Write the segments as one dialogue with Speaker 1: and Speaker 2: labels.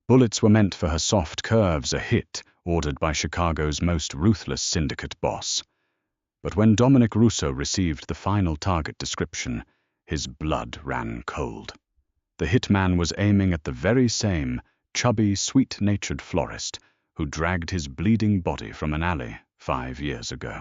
Speaker 1: Bullets were meant for her soft curves, a hit ordered by Chicago's most ruthless syndicate boss. But when Dominic Russo received the final target description, his blood ran cold. The hitman was aiming at the very same chubby, sweet-natured florist who dragged his bleeding body from an alley 5 years ago.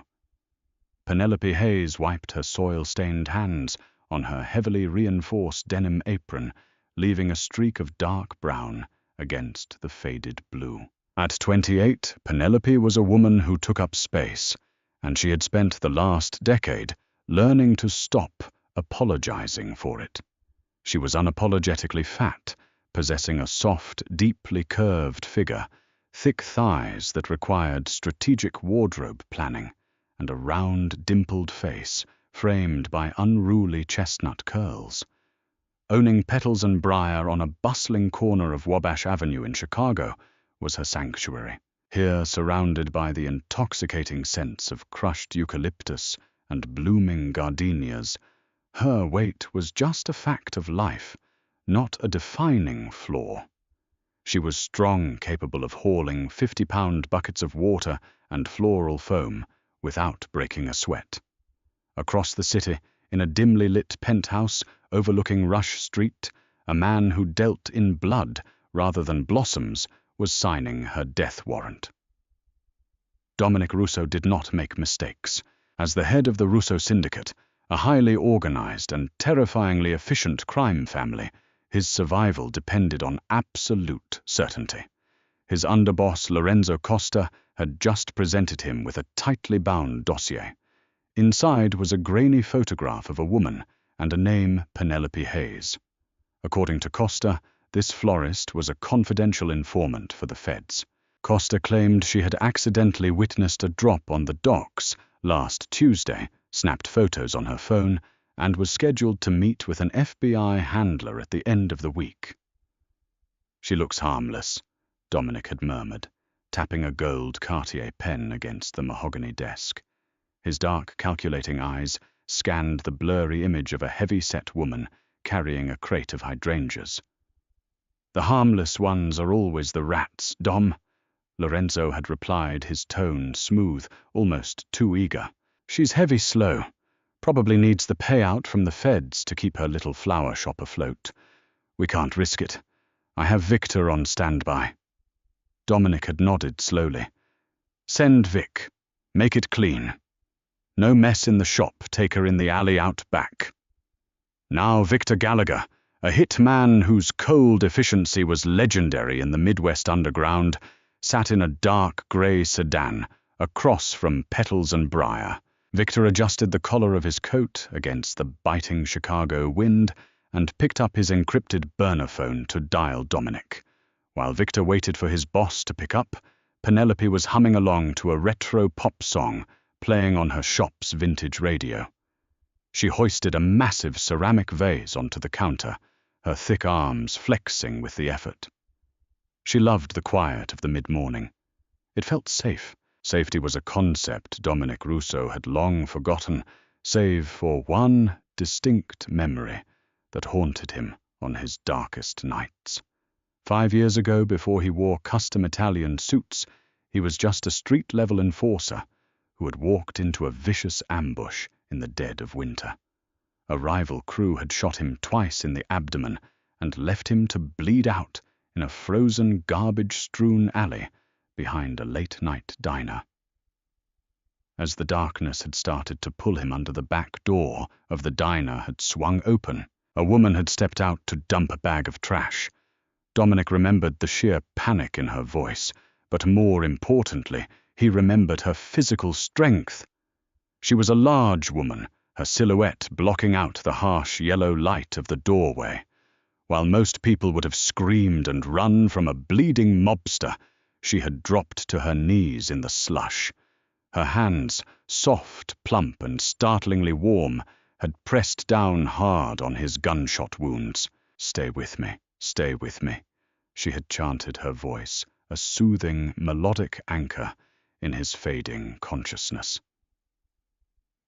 Speaker 1: Penelope Hayes wiped her soil-stained hands on her heavily reinforced denim apron, leaving a streak of dark brown against the faded blue. At 28, Penelope was a woman who took up space, and she had spent the last decade learning to stop apologizing for it. She was unapologetically fat, possessing a soft, deeply curved figure, thick thighs that required strategic wardrobe planning, and a round, dimpled face framed by unruly chestnut curls. Owning Petals and Briar on a bustling corner of Wabash Avenue in Chicago was her sanctuary. Here, surrounded by the intoxicating scents of crushed eucalyptus and blooming gardenias, her weight was just a fact of life, not a defining flaw. She was strong, capable of hauling 50-pound buckets of water and floral foam without breaking a sweat. Across the city, in a dimly lit penthouse overlooking Rush Street, a man who dealt in blood rather than blossoms was signing her death warrant. Dominic Russo did not make mistakes. As the head of the Russo Syndicate, a highly organized and terrifyingly efficient crime family, his survival depended on absolute certainty. His underboss, Lorenzo Costa, had just presented him with a tightly bound dossier. Inside was a grainy photograph of a woman and a name, Penelope Hayes. According to Costa, this florist was a confidential informant for the feds. Costa claimed she had accidentally witnessed a drop on the docks last Tuesday, snapped photos on her phone, and was scheduled to meet with an FBI handler at the end of the week. "She looks harmless," Dominic had murmured, tapping a gold Cartier pen against the mahogany desk. His dark, calculating eyes scanned the blurry image of a heavy-set woman carrying a crate of hydrangeas. "The harmless ones are always the rats, Dom," Lorenzo had replied, his tone smooth, almost too eager. "She's heavy slow. Probably needs the payout from the feds to keep her little flower shop afloat. We can't risk it. I have Victor on standby." Dominic had nodded slowly. "Send Vic. Make it clean. No mess in the shop, take her in the alley out back." Now Victor Gallagher, a hitman whose cold efficiency was legendary in the Midwest Underground, sat in a dark grey sedan across from Petals and Briar. Victor adjusted the collar of his coat against the biting Chicago wind and picked up his encrypted burner phone to dial Dominic. While Victor waited for his boss to pick up, Penelope was humming along to a retro pop song playing on her shop's vintage radio. She hoisted a massive ceramic vase onto the counter, her thick arms flexing with the effort. She loved the quiet of the mid-morning. It felt safe. Safety was a concept Dominic Russo had long forgotten, save for one distinct memory that haunted him on his darkest nights. 5 years ago, before he wore custom Italian suits, he was just a street-level enforcer who had walked into a vicious ambush in the dead of winter. A rival crew had shot him twice in the abdomen and left him to bleed out in a frozen, garbage-strewn alley behind a late-night diner. As the darkness had started to pull him under, the back door of the diner had swung open. A woman had stepped out to dump a bag of trash. Dominic remembered the sheer panic in her voice, but more importantly, he remembered her physical strength. She was a large woman, her silhouette blocking out the harsh yellow light of the doorway. While most people would have screamed and run from a bleeding mobster, she had dropped to her knees in the slush. Her hands, soft, plump, and startlingly warm, had pressed down hard on his gunshot wounds. "Stay with me, stay with me," she had chanted, her voice a soothing, melodic anchor in his fading consciousness.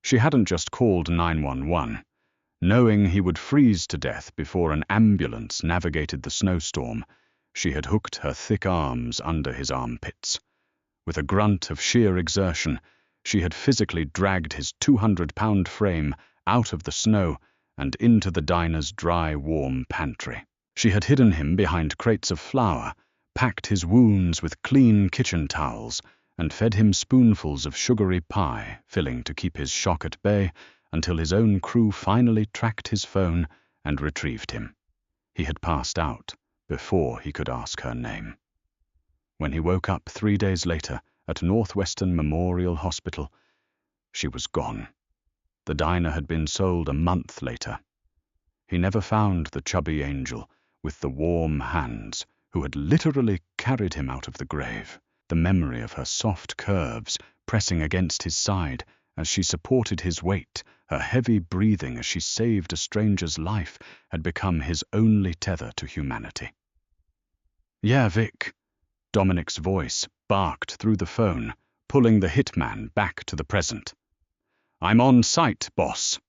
Speaker 1: She hadn't just called 911. Knowing he would freeze to death before an ambulance navigated the snowstorm, She had hooked her thick arms under his armpits. With a grunt of sheer exertion, she had physically dragged his 200-pound frame out of the snow and into the diner's dry, warm pantry. She had hidden him behind crates of flour, packed his wounds with clean kitchen towels, and fed him spoonfuls of sugary pie, filling to keep his shock at bay, until his own crew finally tracked his phone and retrieved him. He had passed out before he could ask her name. When he woke up 3 days later at Northwestern Memorial Hospital, she was gone. The diner had been sold a month later. He never found the chubby angel with the warm hands who had literally carried him out of the grave. The memory of her soft curves pressing against his side as she supported his weight, her heavy breathing as she saved a stranger's life, had become his only tether to humanity. "Yeah, Vic," Dominic's voice barked through the phone, pulling the hitman back to the present. "I'm on site, boss,"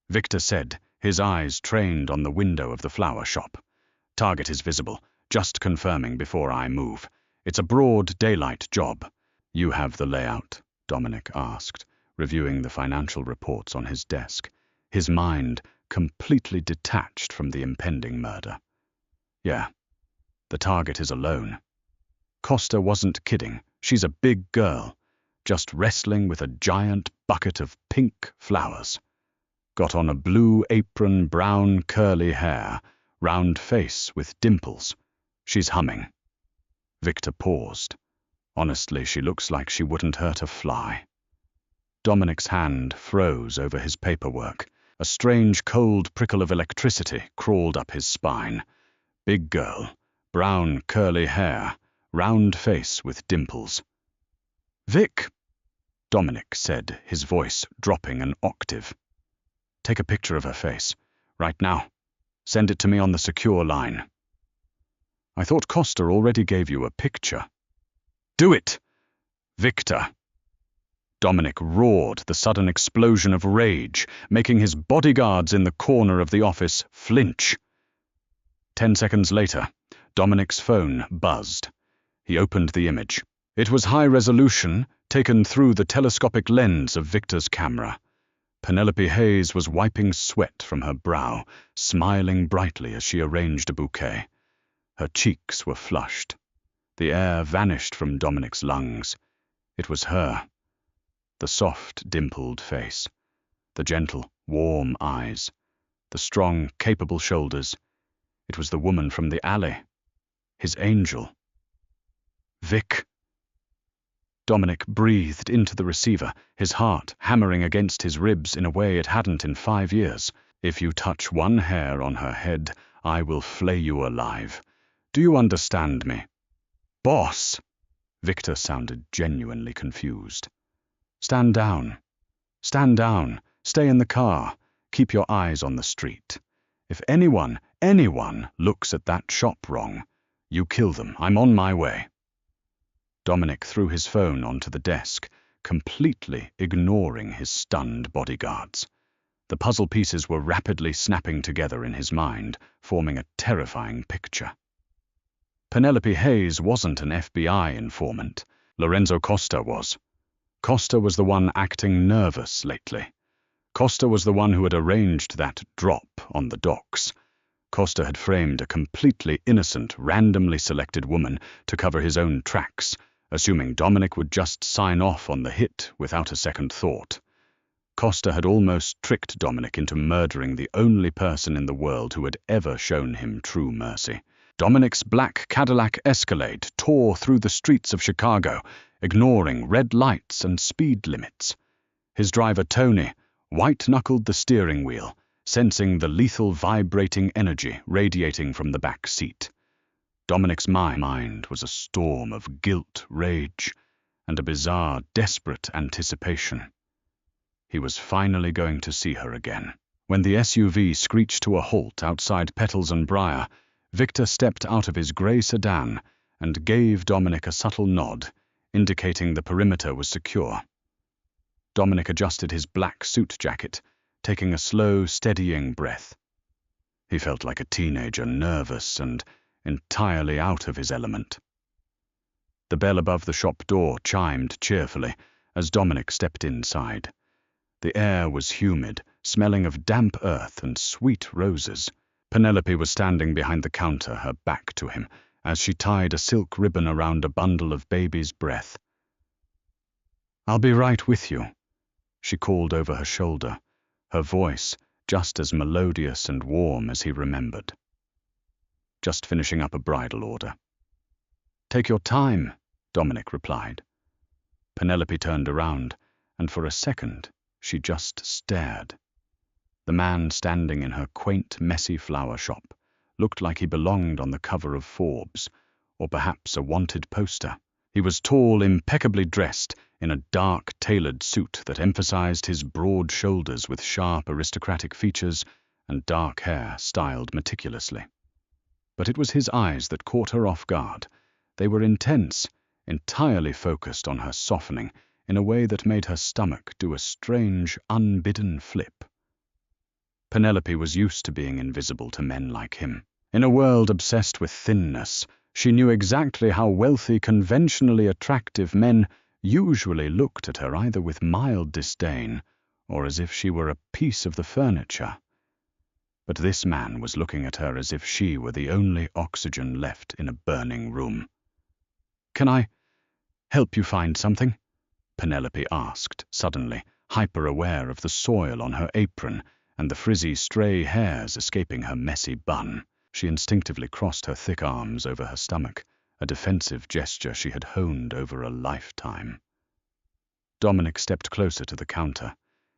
Speaker 1: Victor said, his eyes trained on the window of the flower shop. "Target is visible, just confirming before I move. It's a broad daylight job." "You have the layout?" Dominic asked, reviewing the financial reports on his desk, his mind completely detached from the impending murder. "Yeah, the target is alone." Costa wasn't kidding. She's a big girl, just wrestling with a giant bucket of pink flowers. Got on a blue apron, brown curly hair, round face with dimples. She's humming. Victor paused. "Honestly, she looks like she wouldn't hurt a fly." Dominic's hand froze over his paperwork. A strange cold prickle of electricity crawled up his spine. Big girl, brown curly hair, round face with dimples. "Vic," Dominic said, his voice dropping an octave. "Take a picture of her face. Right now. Send it to me on the secure line." "I thought Costa already gave you a picture." "Do it, Victor!" Dominic roared, the sudden explosion of rage, making his bodyguards in the corner of the office flinch. 10 seconds later, Dominic's phone buzzed. He opened the image. It was high resolution, taken through the telescopic lens of Victor's camera. Penelope Hayes was wiping sweat from her brow, smiling brightly as she arranged a bouquet. Her cheeks were flushed. The air vanished from Dominic's lungs. It was her. The soft, dimpled face. The gentle, warm eyes. The strong, capable shoulders. It was the woman from the alley. His angel. "Vic." Dominic breathed into the receiver, his heart hammering against his ribs in a way it hadn't in 5 years. "If you touch one hair on her head, I will flay you alive. Do you understand me?" "Boss!" Victor sounded genuinely confused. "Stand down. Stand down. Stay in the car. Keep your eyes on the street. If anyone looks at that shop wrong, you kill them. I'm on my way." Dominic threw his phone onto the desk, completely ignoring his stunned bodyguards. The puzzle pieces were rapidly snapping together in his mind, forming a terrifying picture. Penelope Hayes wasn't an FBI informant. Lorenzo Costa was. Costa was the one acting nervous lately. Costa was the one who had arranged that drop on the docks. Costa had framed a completely innocent, randomly selected woman to cover his own tracks, assuming Dominic would just sign off on the hit without a second thought. Costa had almost tricked Dominic into murdering the only person in the world who had ever shown him true mercy. Dominic's black Cadillac Escalade tore through the streets of Chicago, ignoring red lights and speed limits. His driver, Tony, white-knuckled the steering wheel, sensing the lethal vibrating energy radiating from the back seat. Dominic's mind was a storm of guilt, rage, and a bizarre, desperate anticipation. He was finally going to see her again. When the SUV screeched to a halt outside Petals and Briar, Victor stepped out of his grey sedan and gave Dominic a subtle nod, indicating the perimeter was secure. Dominic adjusted his black suit jacket, taking a slow, steadying breath. He felt like a teenager, nervous and entirely out of his element. The bell above the shop door chimed cheerfully as Dominic stepped inside. The air was humid, smelling of damp earth and sweet roses. Penelope was standing behind the counter, her back to him, as she tied a silk ribbon around a bundle of baby's breath. "I'll be right with you," she called over her shoulder, her voice just as melodious and warm as he remembered. "Just finishing up a bridal order." "Take your time," Dominic replied. Penelope turned around, and for a second she just stared. The man standing in her quaint, messy flower shop looked like he belonged on the cover of Forbes, or perhaps a wanted poster. He was tall, impeccably dressed in a dark, tailored suit that emphasized his broad shoulders with sharp, aristocratic features and dark hair styled meticulously. But it was his eyes that caught her off guard. They were intense, entirely focused on her softening in a way that made her stomach do a strange, unbidden flip. Penelope was used to being invisible to men like him. In a world obsessed with thinness, she knew exactly how wealthy, conventionally attractive men usually looked at her either with mild disdain or as if she were a piece of the furniture. But this man was looking at her as if she were the only oxygen left in a burning room. "Can I help you find something?" Penelope asked, suddenly, hyper-aware of the soil on her apron and the frizzy stray hairs escaping her messy bun. She instinctively crossed her thick arms over her stomach, a defensive gesture she had honed over a lifetime. Dominic stepped closer to the counter.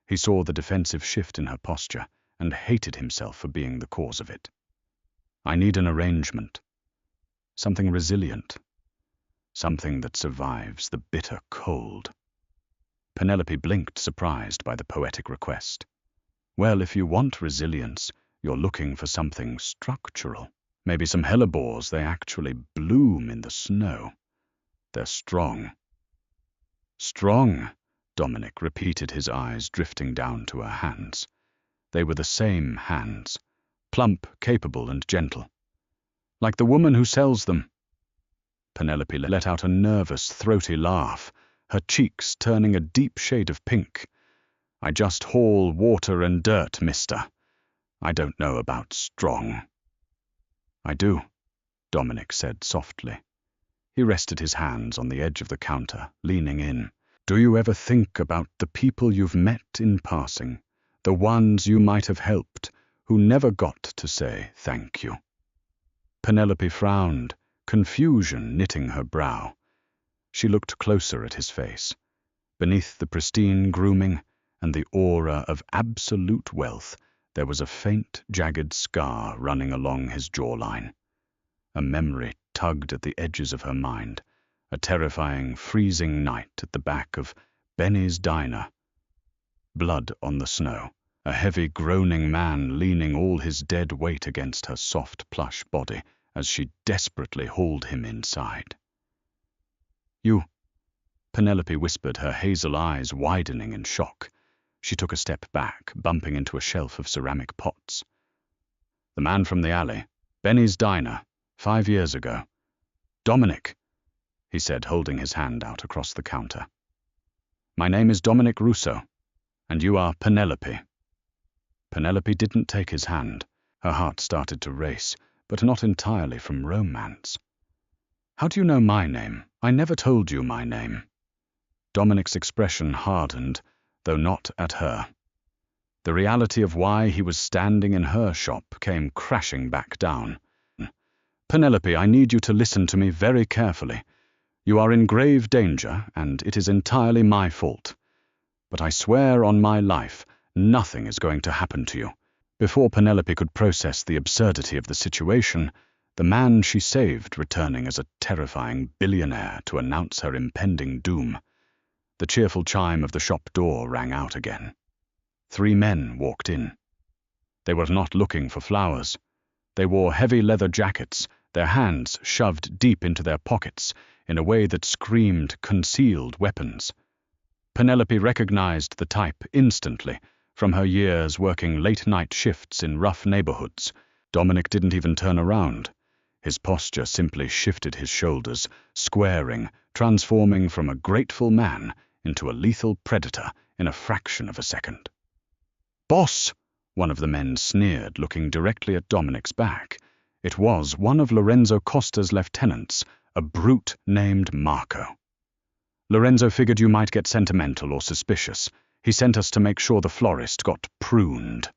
Speaker 1: He saw the defensive shift in her posture and hated himself for being the cause of it. "I need an arrangement. Something resilient. Something that survives the bitter cold." Penelope blinked, surprised by the poetic request. "Well, if you want resilience, you're looking for something structural. Maybe some hellebores, they actually bloom in the snow. They're strong." "Strong," Dominic repeated, his eyes drifting down to her hands. They were the same hands, plump, capable, and gentle. "Like the woman who sells them." Penelope let out a nervous, throaty laugh, her cheeks turning a deep shade of pink. "I just haul water and dirt, mister. I don't know about strong." "I do," Dominic said softly. He rested his hands on the edge of the counter, leaning in. "Do you ever think about the people you've met in passing, the ones you might have helped, who never got to say thank you?" Penelope frowned, confusion knitting her brow. She looked closer at his face. Beneath the pristine grooming and the aura of absolute wealth, there was a faint, jagged scar running along his jawline. A memory tugged at the edges of her mind, a terrifying, freezing night at the back of Benny's diner. Blood on the snow, a heavy, groaning man leaning all his dead weight against her soft, plush body as she desperately hauled him inside. "You," Penelope whispered, her hazel eyes widening in shock. She took a step back, bumping into a shelf of ceramic pots. "The man from the alley, Benny's diner, 5 years ago. Dominic," he said, holding his hand out across the counter. "My name is Dominic Russo, and you are Penelope." Penelope didn't take his hand. Her heart started to race, but not entirely from romance. "How do you know my name? I never told you my name." Dominic's expression hardened, though not at her. The reality of why he was standing in her shop came crashing back down. "Penelope, I need you to listen to me very carefully. You are in grave danger, and it is entirely my fault. But I swear on my life, nothing is going to happen to you." Before Penelope could process the absurdity of the situation, the man she saved returning as a terrifying billionaire to announce her impending doom. The cheerful chime of the shop door rang out again. 3 men walked in. They were not looking for flowers. They wore heavy leather jackets, their hands shoved deep into their pockets in a way that screamed concealed weapons. Penelope recognized the type instantly from her years working late-night shifts in rough neighborhoods. Dominic didn't even turn around. His posture simply shifted his shoulders, squaring, transforming from a grateful man into a lethal predator in a fraction of a second. "Boss!" one of the men sneered, looking directly at Dominic's back. It was one of Lorenzo Costa's lieutenants, a brute named Marco. "Lorenzo figured you might get sentimental or suspicious. He sent us to make sure the florist got pruned."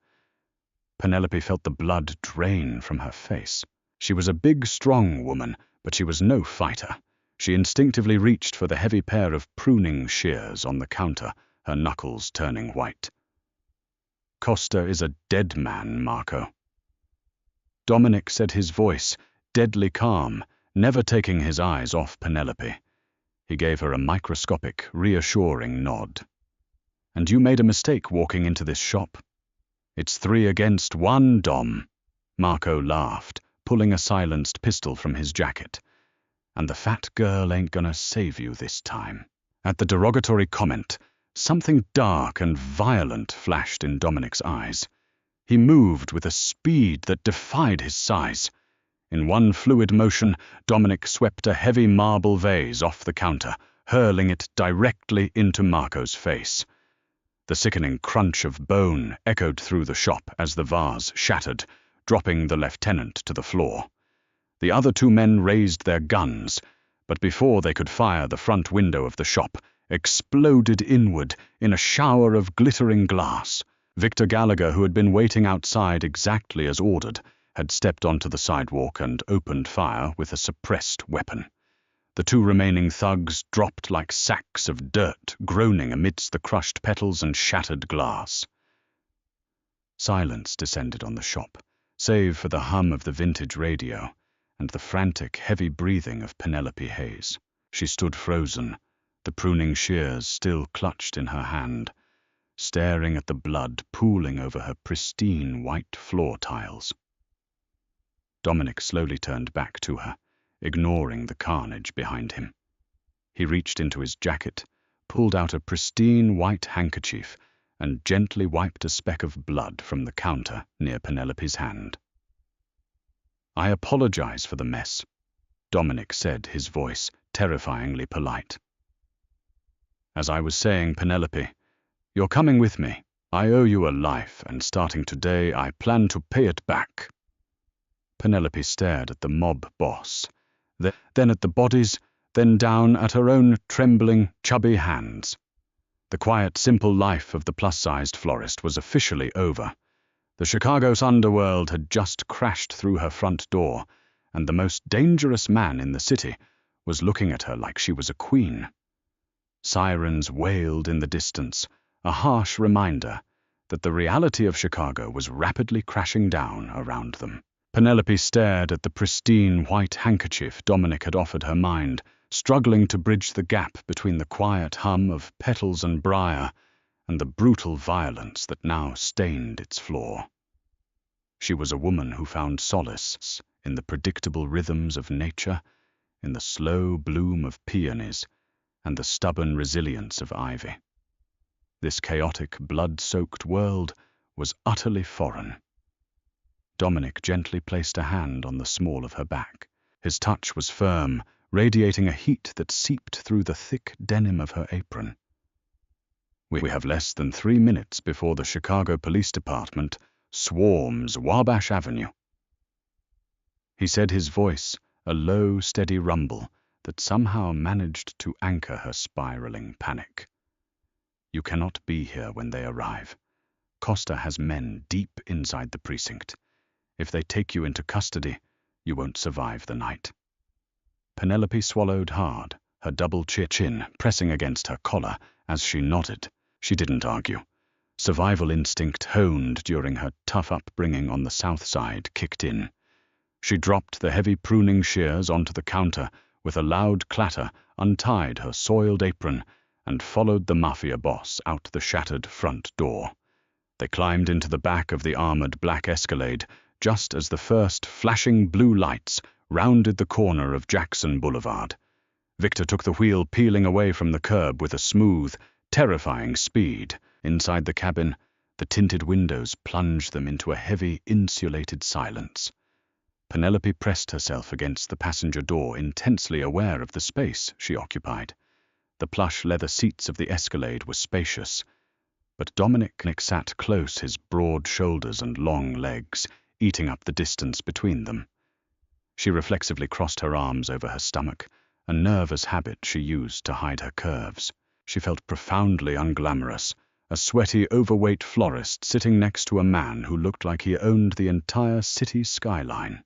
Speaker 1: Penelope felt the blood drain from her face. She was a big, strong woman, but she was no fighter. She instinctively reached for the heavy pair of pruning shears on the counter, her knuckles turning white. "Costa is a dead man, Marco." Dominic said, his voice deadly calm, never taking his eyes off Penelope. He gave her a microscopic, reassuring nod. "And you made a mistake walking into this shop." "It's 3 against 1, Dom." Marco laughed, pulling a silenced pistol from his jacket. "And the fat girl ain't gonna save you this time." At the derogatory comment, something dark and violent flashed in Dominic's eyes. He moved with a speed that defied his size. In one fluid motion, Dominic swept a heavy marble vase off the counter, hurling it directly into Marco's face. The sickening crunch of bone echoed through the shop as the vase shattered, dropping the lieutenant to the floor. The other 2 men raised their guns, but before they could fire, the front window of the shop exploded inward in a shower of glittering glass. Victor Gallagher, who had been waiting outside exactly as ordered, had stepped onto the sidewalk and opened fire with a suppressed weapon. The 2 remaining thugs dropped like sacks of dirt, groaning amidst the crushed petals and shattered glass. Silence descended on the shop, save for the hum of the vintage radio and the frantic, heavy breathing of Penelope Hayes. She stood frozen, the pruning shears still clutched in her hand, staring at the blood pooling over her pristine white floor tiles. Dominic slowly turned back to her, ignoring the carnage behind him. He reached into his jacket, pulled out a pristine white handkerchief, and gently wiped a speck of blood from the counter near Penelope's hand. "I apologize for the mess," Dominic said, his voice terrifyingly polite. "As I was saying, Penelope, you're coming with me. I owe you a life, and starting today, I plan to pay it back." Penelope stared at the mob boss, then at the bodies, then down at her own trembling, chubby hands. The quiet, simple life of the plus-sized florist was officially over. The Chicago's underworld had just crashed through her front door, and the most dangerous man in the city was looking at her like she was a queen. Sirens wailed in the distance, a harsh reminder that the reality of Chicago was rapidly crashing down around them. Penelope stared at the pristine white handkerchief Dominic had offered her mind, struggling to bridge the gap between the quiet hum of petals and briar and the brutal violence that now stained its floor. She was a woman who found solace in the predictable rhythms of nature, in the slow bloom of peonies, and the stubborn resilience of ivy. This chaotic, blood-soaked world was utterly foreign. Dominic gently placed a hand on the small of her back. His touch was firm, radiating a heat that seeped through the thick denim of her apron. "We have less than 3 minutes before the Chicago Police Department swarms Wabash Avenue," he said, his voice a low, steady rumble that somehow managed to anchor her spiraling panic. "You cannot be here when they arrive. Costa has men deep inside the precinct. If they take you into custody, you won't survive the night." Penelope swallowed hard, her double chin pressing against her collar as she nodded. She didn't argue. Survival instinct, honed during her tough upbringing on the South Side, kicked in. She dropped the heavy pruning shears onto the counter with a loud clatter, untied her soiled apron, and followed the Mafia Boss out the shattered front door. They climbed into the back of the armored black Escalade just as the first flashing blue lights rounded the corner of Jackson Boulevard. Victor took the wheel, peeling away from the curb with a smooth, terrifying speed. Inside the cabin, the tinted windows plunged them into a heavy, insulated silence. Penelope pressed herself against the passenger door, intensely aware of the space she occupied. The plush leather seats of the Escalade were spacious, but Dominic sat close, his broad shoulders and long legs eating up the distance between them. She reflexively crossed her arms over her stomach, a nervous habit she used to hide her curves. She felt profoundly unglamorous, a sweaty, overweight florist sitting next to a man who looked like he owned the entire city skyline.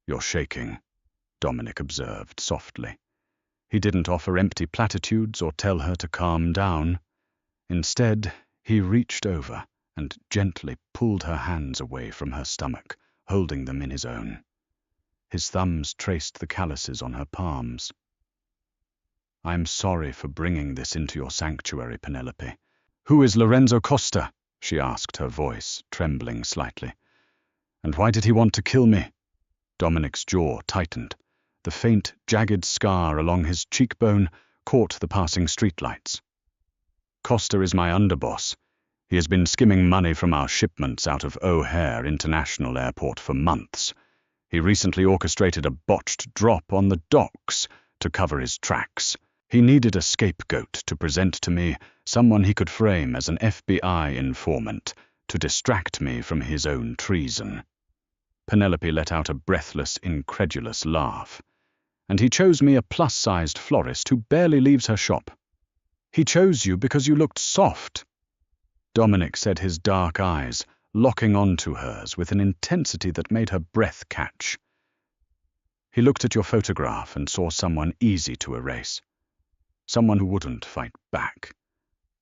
Speaker 1: "You're shaking," Dominic observed softly. He didn't offer empty platitudes or tell her to calm down. Instead, he reached over and gently pulled her hands away from her stomach, holding them in his own. His thumbs traced the calluses on her palms. "I'm sorry for bringing this into your sanctuary, Penelope." "Who is Lorenzo Costa?" she asked, her voice trembling slightly. "And why did he want to kill me?" Dominic's jaw tightened. The faint, jagged scar along his cheekbone caught the passing streetlights. "Costa is my underboss. He has been skimming money from our shipments out of O'Hare International Airport for months. He recently orchestrated a botched drop on the docks to cover his tracks. He needed a scapegoat to present to me, someone he could frame as an FBI informant to distract me from his own treason." Penelope let out a breathless, incredulous laugh. "And he chose me, a plus-sized florist who barely leaves her shop." "He chose you because you looked soft." Dominic said, his dark eyes locking onto hers with an intensity that made her breath catch. "He looked at your photograph and saw someone easy to erase. Someone who wouldn't fight back.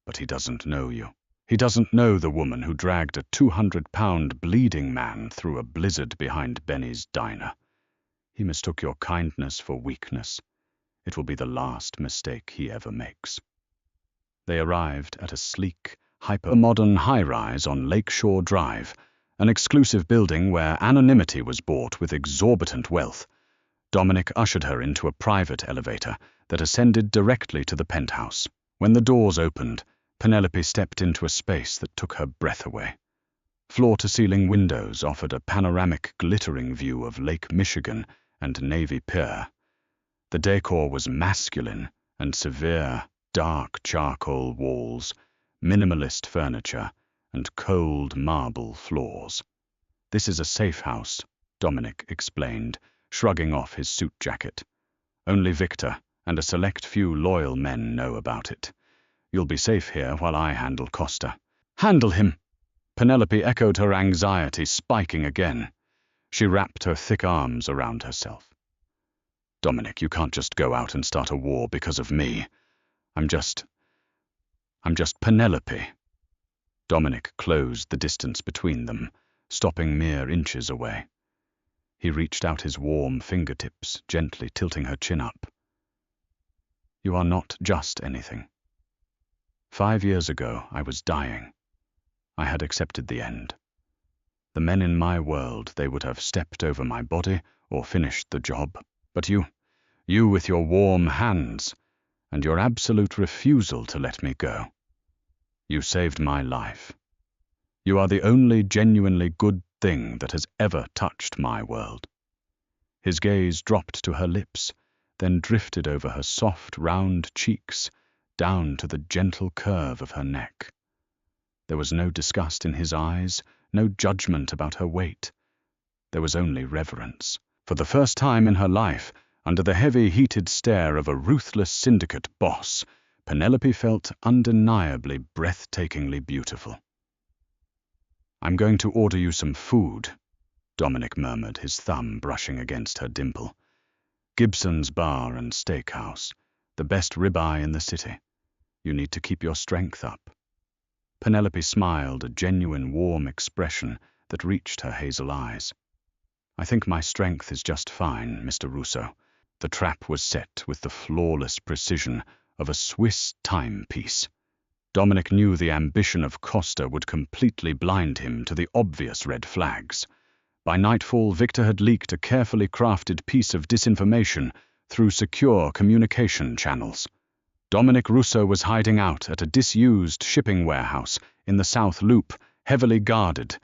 Speaker 1: But he doesn't know you. He doesn't know the woman who dragged a 200-pound bleeding man through a blizzard behind Benny's diner. He mistook your kindness for weakness. It will be the last mistake he ever makes." They arrived at a sleek, hyper-modern high-rise on Lakeshore Drive, an exclusive building where anonymity was bought with exorbitant wealth. Dominic ushered her into a private elevator that ascended directly to the penthouse. When the doors opened, Penelope stepped into a space that took her breath away. Floor-to-ceiling windows offered a panoramic, glittering view of Lake Michigan and Navy Pier. The decor was masculine and severe, dark charcoal walls, minimalist furniture, and cold marble floors. "This is a safe house," Dominic explained, shrugging off his suit jacket. "Only Victor and a select few loyal men know about it. You'll be safe here while I handle Costa." "Handle him!" Penelope echoed, her anxiety spiking again. She wrapped her thick arms around herself. "Dominic, you can't just go out and start a war because of me. I'm just Penelope." Dominic closed the distance between them, stopping mere inches away. He reached out his warm fingertips, gently tilting her chin up. "You are not just anything. 5 years ago, I was dying. I had accepted the end. The men in my world, they would have stepped over my body or finished the job. But you with your warm hands, and your absolute refusal to let me go. You saved my life. You are the only genuinely good thing that has ever touched my world." His gaze dropped to her lips, then drifted over her soft, round cheeks, down to the gentle curve of her neck. There was no disgust in his eyes, no judgment about her weight. There was only reverence. For the first time in her life, under the heavy, heated stare of a ruthless syndicate boss, Penelope felt undeniably, breathtakingly beautiful. "I'm going to order you some food," Dominic murmured, his thumb brushing against her dimple. "Gibson's Bar and Steakhouse, the best ribeye in the city. You need to keep your strength up." Penelope smiled, a genuine, warm expression that reached her hazel eyes. "I think my strength is just fine, Mr. Russo." The trap was set with the flawless precision of a Swiss timepiece. Dominic knew the ambition of Costa would completely blind him to the obvious red flags. By nightfall, Victor had leaked a carefully crafted piece of disinformation through secure communication channels. Dominic Russo was hiding out at a disused shipping warehouse in the South Loop, heavily guarded,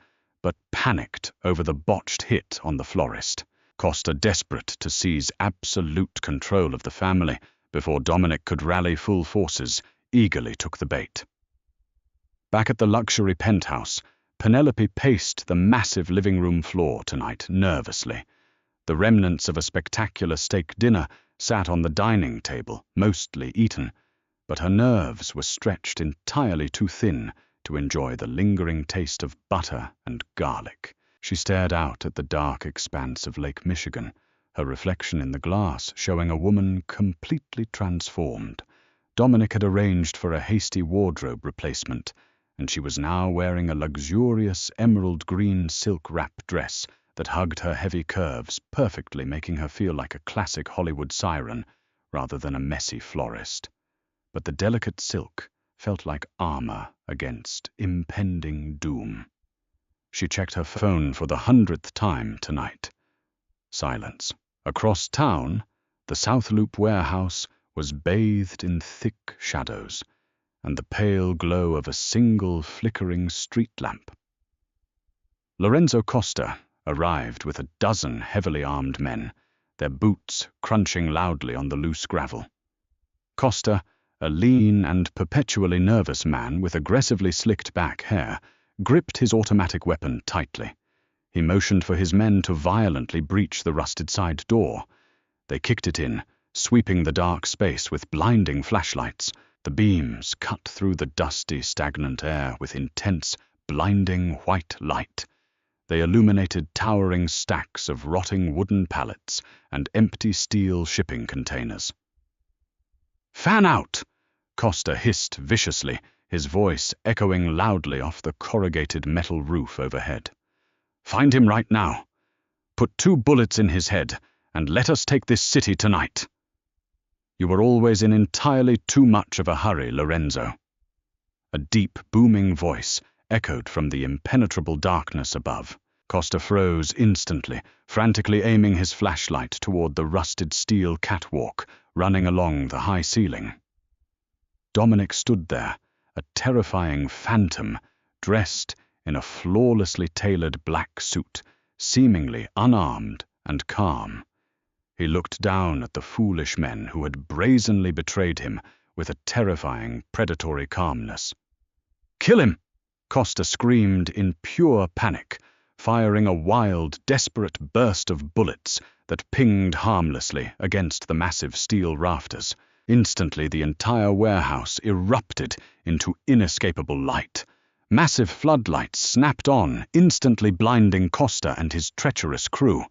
Speaker 1: but panicked over the botched hit on the florist. Costa, desperate to seize absolute control of the family before Dominic could rally full forces, eagerly took the bait. Back at the luxury penthouse, Penelope paced the massive living room floor tonight nervously. The remnants of a spectacular steak dinner sat on the dining table, mostly eaten, but her nerves were stretched entirely too thin to enjoy the lingering taste of butter and garlic. She stared out at the dark expanse of Lake Michigan, her reflection in the glass showing a woman completely transformed. Dominic had arranged for a hasty wardrobe replacement, and she was now wearing a luxurious emerald green silk wrap dress that hugged her heavy curves, perfectly making her feel like a classic Hollywood siren rather than a messy florist. But the delicate silk felt like armor against impending doom. She checked her phone for the 100th time tonight. Silence. Across town, the South Loop warehouse was bathed in thick shadows and the pale glow of a single flickering street lamp. Lorenzo Costa arrived with a dozen heavily armed men, their boots crunching loudly on the loose gravel. Costa, a lean and perpetually nervous man with aggressively slicked back hair, gripped his automatic weapon tightly. He motioned for his men to violently breach the rusted side door. They kicked it in, sweeping the dark space with blinding flashlights. The beams cut through the dusty, stagnant air with intense, blinding white light. They illuminated towering stacks of rotting wooden pallets and empty steel shipping containers. "Fan out!" Costa hissed viciously, his voice echoing loudly off the corrugated metal roof overhead. "Find him right now. Put 2 bullets in his head, and let us take this city tonight." "You were always in entirely too much of a hurry, Lorenzo." A deep, booming voice echoed from the impenetrable darkness above. Costa froze instantly, frantically aiming his flashlight toward the rusted steel catwalk running along the high ceiling. Dominic stood there, a terrifying phantom, dressed in a flawlessly tailored black suit, seemingly unarmed and calm. He looked down at the foolish men who had brazenly betrayed him with a terrifying, predatory calmness. "Kill him!" Costa screamed in pure panic, firing a wild, desperate burst of bullets that pinged harmlessly against the massive steel rafters. Instantly, the entire warehouse erupted into inescapable light. Massive floodlights snapped on, instantly blinding Costa and his treacherous crew.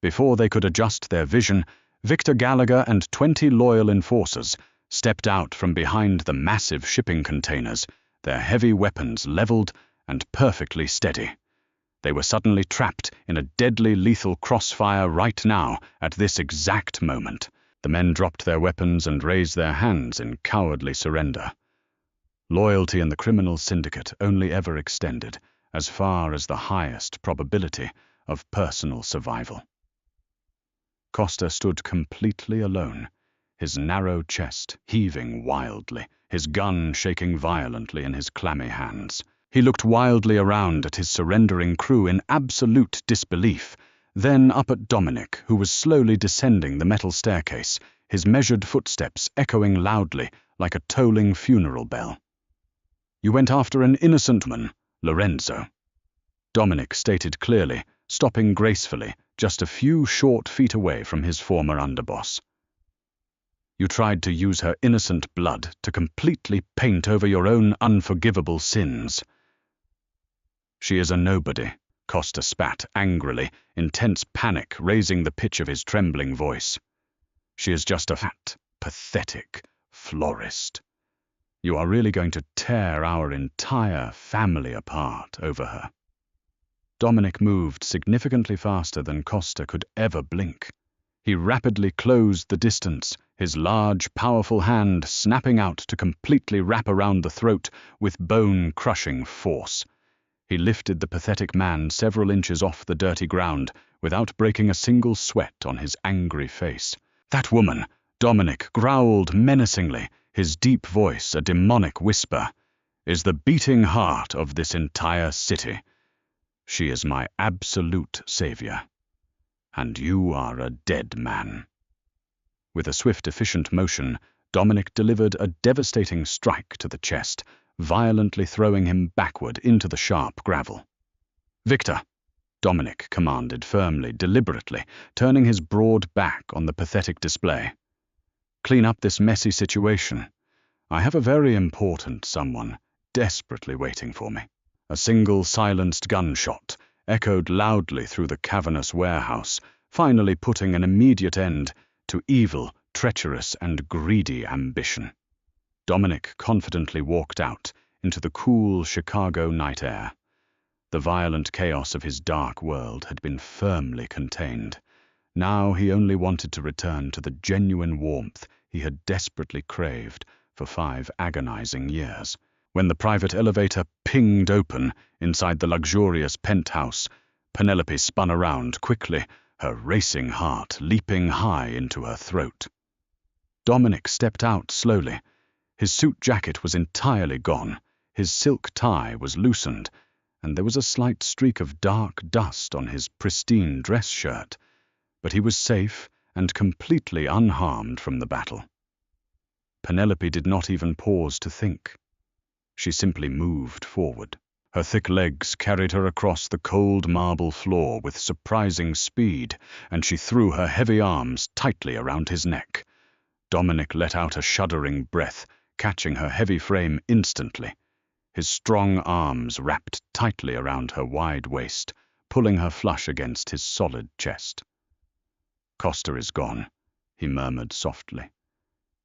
Speaker 1: Before they could adjust their vision, Victor Gallagher and 20 loyal enforcers stepped out from behind the massive shipping containers, their heavy weapons leveled and perfectly steady. They were suddenly trapped in a deadly lethal crossfire right now, at this exact moment. The men dropped their weapons and raised their hands in cowardly surrender. Loyalty in the criminal syndicate only ever extended as far as the highest probability of personal survival. Costa stood completely alone, his narrow chest heaving wildly, his gun shaking violently in his clammy hands. He looked wildly around at his surrendering crew in absolute disbelief, then up at Dominic, who was slowly descending the metal staircase, his measured footsteps echoing loudly like a tolling funeral bell. "You went after an innocent man, Lorenzo," Dominic stated clearly, stopping gracefully just a few short feet away from his former underboss. "You tried to use her innocent blood to completely paint over your own unforgivable sins." "She is a nobody," Costa spat angrily, intense panic raising the pitch of his trembling voice. "She is just a fat, pathetic florist. You are really going to tear our entire family apart over her." Dominic moved significantly faster than Costa could ever blink. He rapidly closed the distance, his large, powerful hand snapping out to completely wrap around the throat with bone-crushing force. He lifted the pathetic man several inches off the dirty ground without breaking a single sweat on his angry face. "That woman," Dominic growled menacingly, his deep voice a demonic whisper, "is the beating heart of this entire city. She is my absolute savior. And you are a dead man. With a swift, efficient motion, Dominic delivered a devastating strike to the chest, violently throwing him backward into the sharp gravel. "Victor!" Dominic commanded firmly, deliberately, turning his broad back on the pathetic display. "Clean up this messy situation. I have a very important someone desperately waiting for me." A single silenced gunshot echoed loudly through the cavernous warehouse, finally putting an immediate end to evil, treacherous, and greedy ambition. Dominic confidently walked out into the cool Chicago night air. The violent chaos of his dark world had been firmly contained. Now he only wanted to return to the genuine warmth he had desperately craved for 5 agonizing years. When the private elevator pinged open inside the luxurious penthouse, Penelope spun around quickly, her racing heart leaping high into her throat. Dominic stepped out slowly. His suit jacket was entirely gone, his silk tie was loosened, and there was a slight streak of dark dust on his pristine dress shirt, but he was safe and completely unharmed from the battle. Penelope did not even pause to think. She simply moved forward. Her thick legs carried her across the cold marble floor with surprising speed, and she threw her heavy arms tightly around his neck. Dominic let out a shuddering breath, catching her heavy frame instantly. His strong arms wrapped tightly around her wide waist, pulling her flush against his solid chest. "Costa is gone," he murmured softly.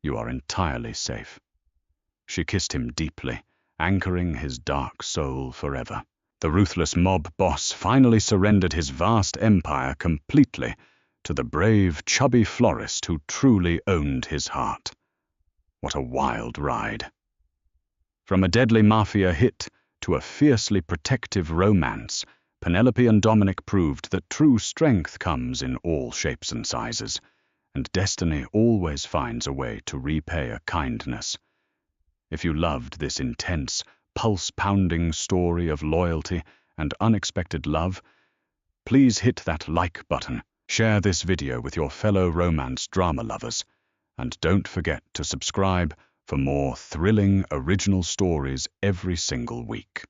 Speaker 1: "You are entirely safe." She kissed him deeply, anchoring his dark soul forever. The ruthless mob boss finally surrendered his vast empire completely to the brave, chubby florist who truly owned his heart. What a wild ride. From a deadly mafia hit to a fiercely protective romance, Penelope and Dominic proved that true strength comes in all shapes and sizes, and destiny always finds a way to repay a kindness. If you loved this intense, pulse-pounding story of loyalty and unexpected love, please hit that like button, share this video with your fellow romance drama lovers, and don't forget to subscribe for more thrilling original stories every single week.